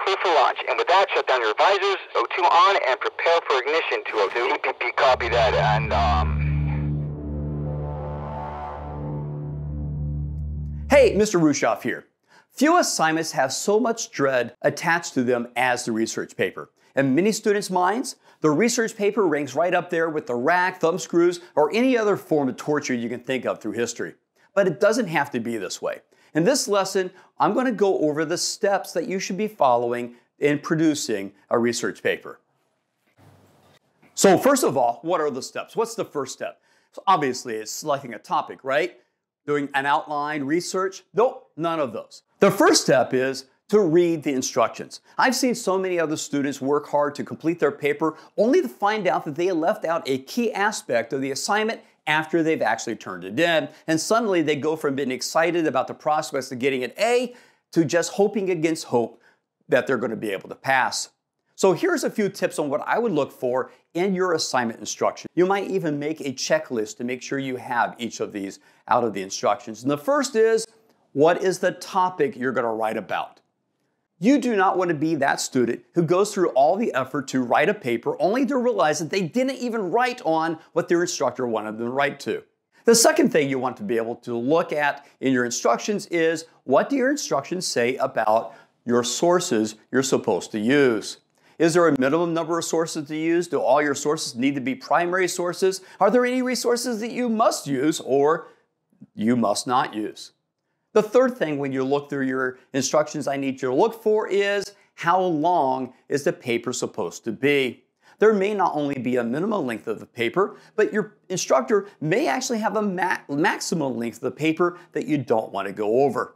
clear for launch. And with that, shut down your visors, O2 on, and prepare for ignition, 202. EPP, copy that, and Hey, Mr. Rueschhoff here. Few assignments have so much dread attached to them as the research paper. In many students' minds, the research paper ranks right up there with the rack, thumb screws, or any other form of torture you can think of through history. But it doesn't have to be this way. In this lesson, I'm going to go over the steps that you should be following in producing a research paper. So first of all, what are the steps? What's the first step? So obviously, it's selecting a topic, right? Doing an outline, research? Nope, none of those. The first step is to read the instructions. I've seen so many other students work hard to complete their paper only to find out that they left out a key aspect of the assignment after they've actually turned it in, and suddenly they go from being excited about the prospects of getting an A to just hoping against hope that they're going to be able to pass. So here's a few tips on what I would look for in your assignment instruction. You might even make a checklist to make sure you have each of these out of the instructions. And the first is, what is the topic you're going to write about? You do not want to be that student who goes through all the effort to write a paper only to realize that they didn't even write on what their instructor wanted them to write to. The second thing you want to be able to look at in your instructions is, what do your instructions say about your sources you're supposed to use? Is there a minimum number of sources to use? Do all your sources need to be primary sources? Are there any resources that you must use or you must not use? The third thing when you look through your instructions I need you to look for is, how long is the paper supposed to be? There may not only be a minimum length of the paper, but your instructor may actually have a maximum length of the paper that you don't want to go over.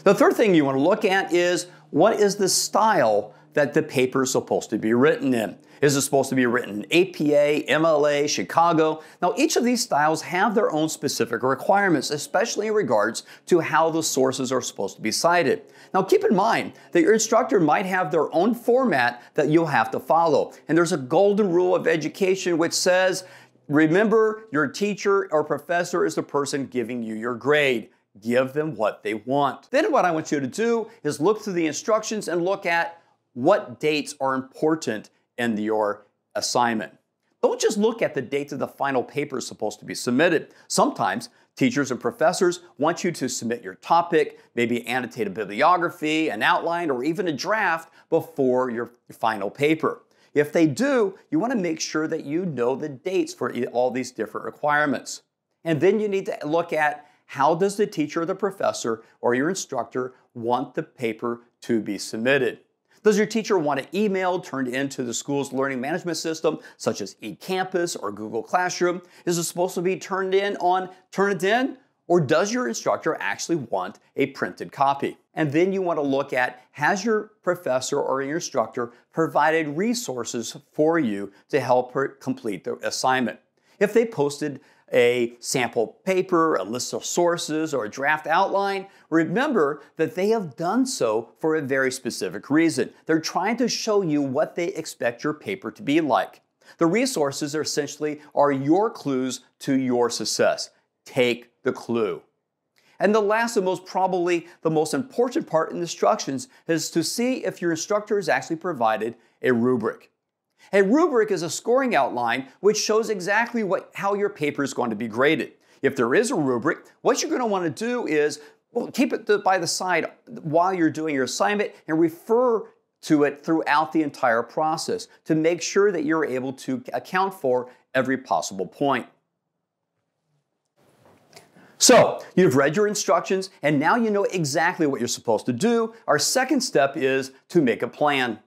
The third thing you want to look at is, what is the style that the paper is supposed to be written in? Is it supposed to be written in APA, MLA, Chicago? Now, each of these styles have their own specific requirements, especially in regards to how the sources are supposed to be cited. Now, keep in mind that your instructor might have their own format that you'll have to follow. And there's a golden rule of education which says, remember, your teacher or professor is the person giving you your grade. Give them what they want. Then what I want you to do is look through the instructions and look at what dates are important in your assignment. Don't just look at the date that the final paper is supposed to be submitted. Sometimes teachers and professors want you to submit your topic, maybe annotate a bibliography, an outline, or even a draft before your final paper. If they do, you want to make sure that you know the dates for all these different requirements. And then you need to look at, how does the teacher or the professor or your instructor want the paper to be submitted? Does your teacher want it emailed, turned into the school's learning management system, such as eCampus or Google Classroom? Is it supposed to be turned in on Turnitin? Or does your instructor actually want a printed copy? And then you want to look at, has your professor or your instructor provided resources for you to help complete the assignment? If they posted a sample paper, a list of sources, or a draft outline, remember that they have done so for a very specific reason. They're trying to show you what they expect your paper to be like. The resources essentially are your clues to your success. Take the clue. And the last and probably the most important part in the instructions is to see if your instructor has actually provided a rubric. A rubric is a scoring outline which shows exactly how your paper is going to be graded. If there is a rubric, what you're going to want to do is, keep it by the side while you're doing your assignment and refer to it throughout the entire process to make sure that you're able to account for every possible point. So, you've read your instructions and now you know exactly what you're supposed to do. Our second step is to make a plan.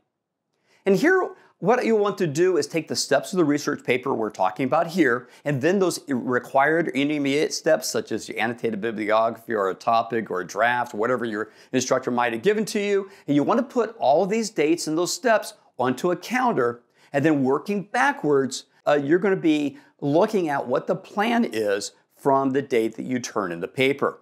And here, what you want to do is take the steps of the research paper we're talking about here, and then those required intermediate steps, such as your annotated bibliography or a topic or a draft, whatever your instructor might have given to you, and you want to put all of these dates and those steps onto a calendar, and then working backwards, you're going to be looking at what the plan is from the date that you turn in the paper.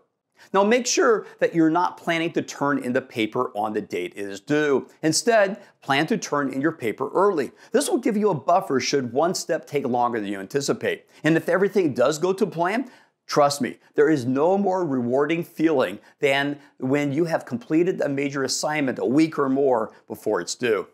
Now make sure that you're not planning to turn in the paper on the date it is due. Instead, plan to turn in your paper early. This will give you a buffer should one step take longer than you anticipate. And if everything does go to plan, Trust me, there is no more rewarding feeling than when you have completed a major assignment a week or more before it's due.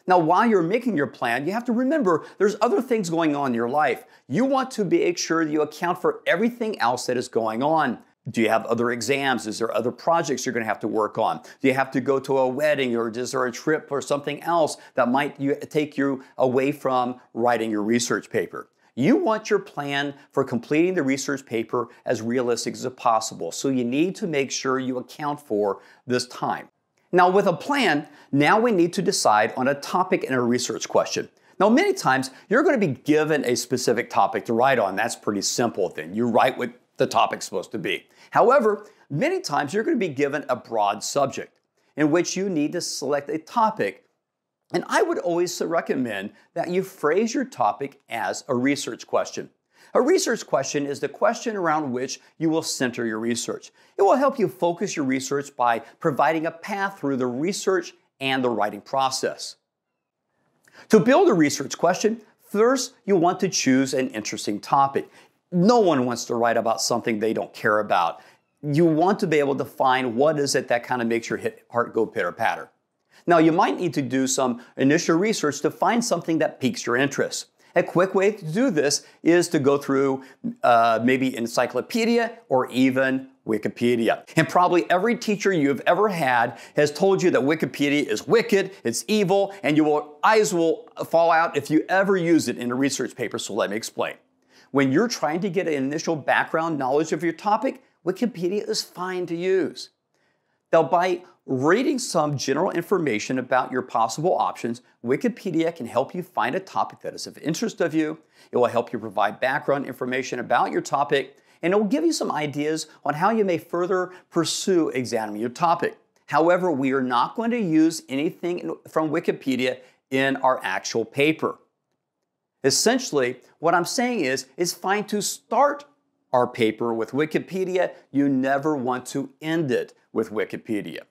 Now, while you're making your plan, you have to remember there's other things going on in your life. You want to make sure that you account for everything else that is going on. Do you have other exams? Is there other projects you're going to have to work on? Do you have to go to a wedding, or is there a trip or something else that might take you away from writing your research paper? You want your plan for completing the research paper as realistic as possible, so you need to make sure you account for this time. Now, with a plan, now we need to decide on a topic in a research question. Now, many times you're going to be given a specific topic to write on. That's pretty simple then. You write what the topic's supposed to be. However, many times you're going to be given a broad subject in which you need to select a topic. And I would always recommend that you phrase your topic as a research question. A research question is the question around which you will center your research. It will help you focus your research by providing a path through the research and the writing process. To build a research question, first you want to choose an interesting topic. No one wants to write about something they don't care about. You want to be able to find what is it that kind of makes your heart go pitter-patter. Now, you might need to do some initial research to find something that piques your interest. A quick way to do this is to go through maybe encyclopedia or even Wikipedia. And probably every teacher you've ever had has told you that Wikipedia is wicked, it's evil, and your eyes will fall out if you ever use it in a research paper, so let me explain. When you're trying to get an initial background knowledge of your topic, Wikipedia is fine to use. Now, by reading some general information about your possible options, Wikipedia can help you find a topic that is of interest of you. It will help you provide background information about your topic, and it will give you some ideas on how you may further pursue examining your topic. However, we are not going to use anything from Wikipedia in our actual paper. Essentially, what I'm saying is, it's fine to start our paper with Wikipedia. You never want to end it with Wikipedia.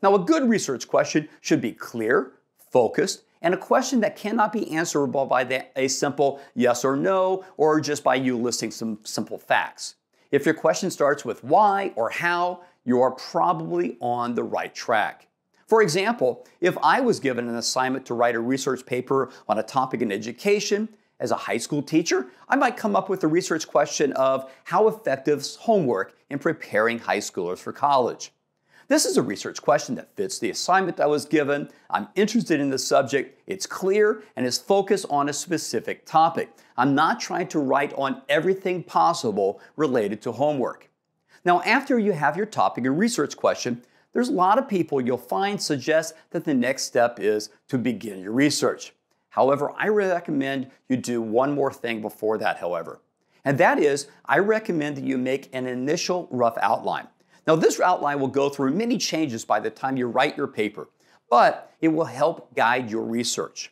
Now, a good research question should be clear, focused, and a question that cannot be answerable by a simple yes or no, or just by you listing some simple facts. If your question starts with why or how, you are probably on the right track. For example, if I was given an assignment to write a research paper on a topic in education, as a high school teacher, I might come up with a research question of how effective is homework in preparing high schoolers for college. This is a research question that fits the assignment I was given. I'm interested in the subject, it's clear, and is focused on a specific topic. I'm not trying to write on everything possible related to homework. Now, after you have your topic and research question, there's a lot of people you'll find suggest that the next step is to begin your research. However, I recommend you do one more thing before that, however. And that is, I recommend that you make an initial rough outline. Now, this outline will go through many changes by the time you write your paper, but it will help guide your research.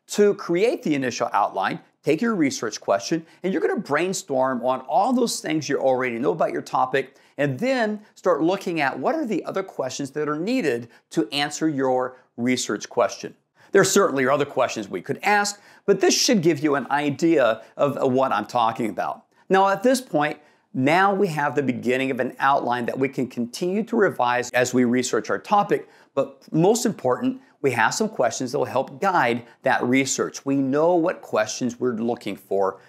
To create the initial outline, take your research question, and you're going to brainstorm on all those things you already know about your topic, and then start looking at what are the other questions that are needed to answer your research question. There certainly are other questions we could ask, but this should give you an idea of what I'm talking about. Now, at this point, now we have the beginning of an outline that we can continue to revise as we research our topic, but most important, we have some questions that will help guide that research. We know what questions we're looking for.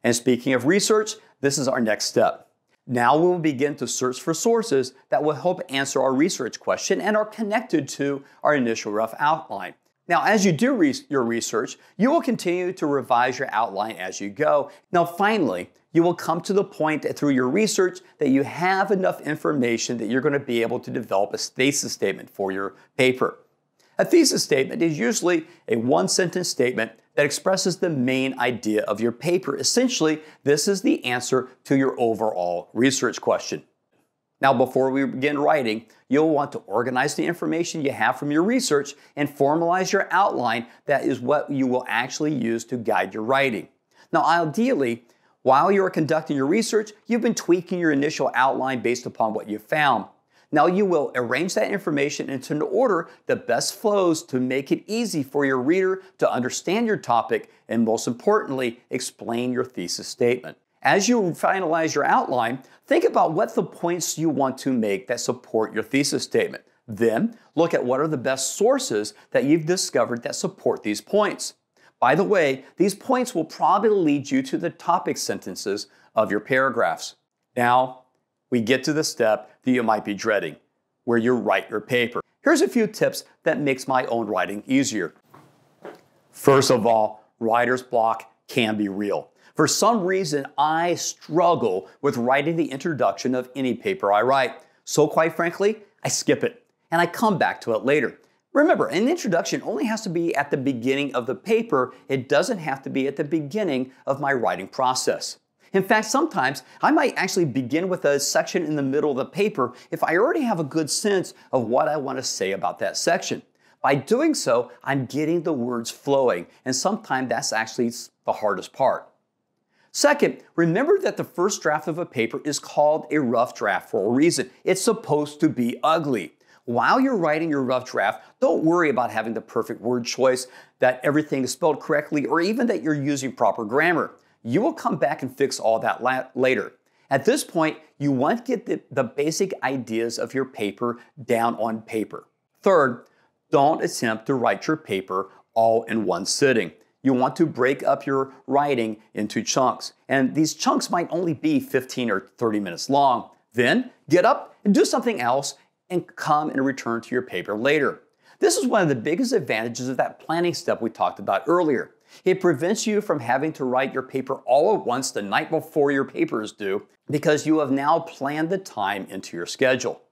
And speaking of research, this is our next step. Now we will begin to search for sources that will help answer our research question and are connected to our initial rough outline. Now, as you do your research, you will continue to revise your outline as you go. Now, finally, you will come to the point through your research that you have enough information that you're going to be able to develop a thesis statement for your paper. A thesis statement is usually a one-sentence statement that expresses the main idea of your paper. Essentially, this is the answer to your overall research question. Now, before we begin writing, you'll want to organize the information you have from your research and formalize your outline. That is what you will actually use to guide your writing. Now, ideally, while you're conducting your research, you've been tweaking your initial outline based upon what you found. Now, you will arrange that information into an order that best flows to make it easy for your reader to understand your topic and, most importantly, explain your thesis statement. As you finalize your outline, think about what the points you want to make that support your thesis statement. Then, look at what are the best sources that you've discovered that support these points. By the way, these points will probably lead you to the topic sentences of your paragraphs. Now, we get to the step that you might be dreading, where you write your paper. Here's a few tips that makes my own writing easier. First of all, writer's block can be real. For some reason, I struggle with writing the introduction of any paper I write. So quite frankly, I skip it and I come back to it later. Remember, an introduction only has to be at the beginning of the paper. It doesn't have to be at the beginning of my writing process. In fact, sometimes I might actually begin with a section in the middle of the paper if I already have a good sense of what I want to say about that section. By doing so, I'm getting the words flowing, and sometimes that's actually the hardest part. Second, remember that the first draft of a paper is called a rough draft for a reason. It's supposed to be ugly. While you're writing your rough draft, don't worry about having the perfect word choice, that everything is spelled correctly, or even that you're using proper grammar. You will come back and fix all that later. At this point, you want to get the basic ideas of your paper down on paper. Third, don't attempt to write your paper all in one sitting. You want to break up your writing into chunks, and these chunks might only be 15 or 30 minutes long. Then get up and do something else and come and return to your paper later. This is one of the biggest advantages of that planning step we talked about earlier. It prevents you from having to write your paper all at once the night before your paper is due because you have now planned the time into your schedule.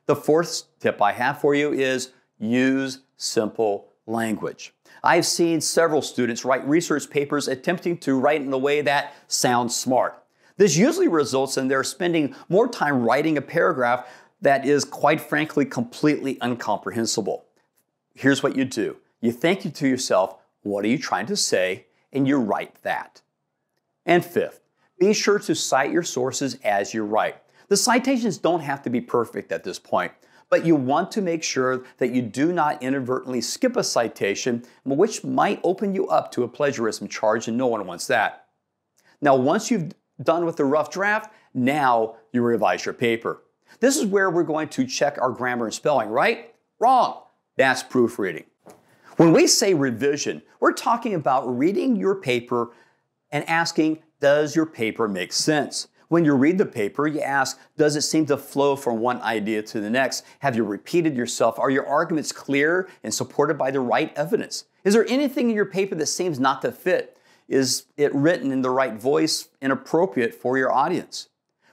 The fourth tip I have for you is use simple language. I've seen several students write research papers attempting to write in a way that sounds smart. This usually results in their spending more time writing a paragraph that is, quite frankly, completely incomprehensible. Here's what you do. You think to yourself, what are you trying to say? And you write that. And fifth, be sure to cite your sources as you write. The citations don't have to be perfect at this point, but you want to make sure that you do not inadvertently skip a citation, which might open you up to a plagiarism charge, and no one wants that. Now, once you've done with the rough draft, now you revise your paper. This is where we're going to check our grammar and spelling, right? Wrong. That's proofreading. When we say revision, we're talking about reading your paper and asking, does your paper make sense? When you read the paper, you ask, does it seem to flow from one idea to the next? Have you repeated yourself? Are your arguments clear and supported by the right evidence? Is there anything in your paper that seems not to fit? Is it written in the right voice and appropriate for your audience?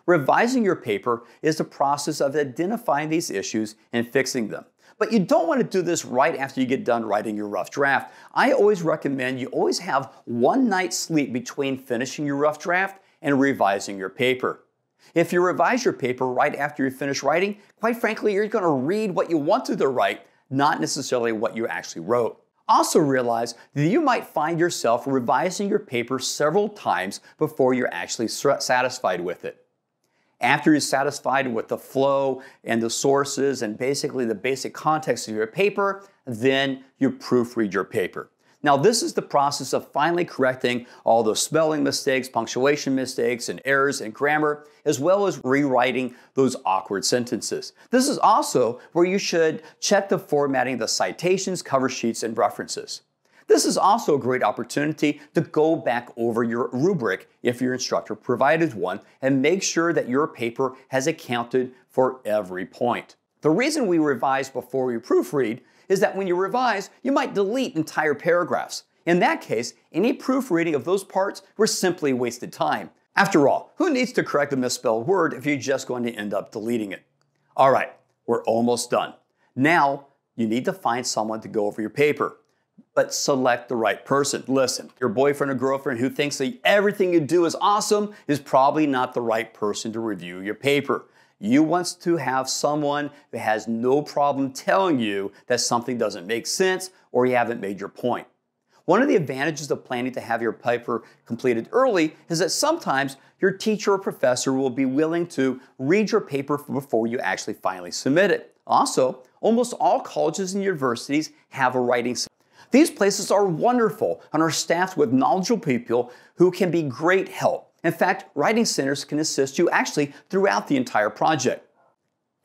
Revising your paper is the process of identifying these issues and fixing them. But you don't want to do this right after you get done writing your rough draft. I always recommend you always have one night's sleep between finishing your rough draft and revising your paper. If you revise your paper right after you finish writing, quite frankly, you're going to read what you wanted to write, not necessarily what you actually wrote. Also realize that you might find yourself revising your paper several times before you're actually satisfied with it. After you're satisfied with the flow and the sources and basically the basic context of your paper, then you proofread your paper. Now, this is the process of finally correcting all those spelling mistakes, punctuation mistakes, and errors in grammar, as well as rewriting those awkward sentences. This is also where you should check the formatting of the citations, cover sheets, and references. This is also a great opportunity to go back over your rubric if your instructor provided one and make sure that your paper has accounted for every point. The reason we revise before we proofread is that when you revise, you might delete entire paragraphs. In that case, any proofreading of those parts were simply wasted time. After all, who needs to correct a misspelled word if you're just going to end up deleting it? All right, we're almost done. Now, you need to find someone to go over your paper. But select the right person. Listen, your boyfriend or girlfriend who thinks that everything you do is awesome is probably not the right person to review your paper. You want to have someone who has no problem telling you that something doesn't make sense or you haven't made your point. One of the advantages of planning to have your paper completed early is that sometimes your teacher or professor will be willing to read your paper before you actually finally submit it. Also, almost all colleges and universities have a writing center. These places are wonderful and are staffed with knowledgeable people who can be great help. In fact, writing centers can assist you actually throughout the entire project.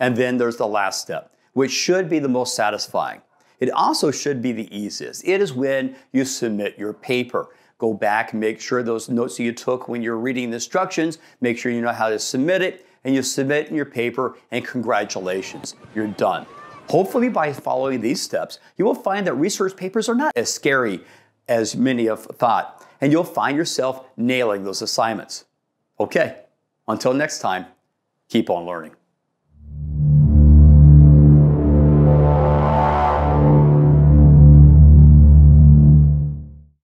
And then there's the last step, which should be the most satisfying. It also should be the easiest. It is when you submit your paper. Go back and make sure those notes that you took when you're reading the instructions, make sure you know how to submit it, and you submit your paper, and congratulations, you're done. Hopefully by following these steps, you will find that research papers are not as scary as many have thought, and you'll find yourself nailing those assignments. Okay, until next time, keep on learning.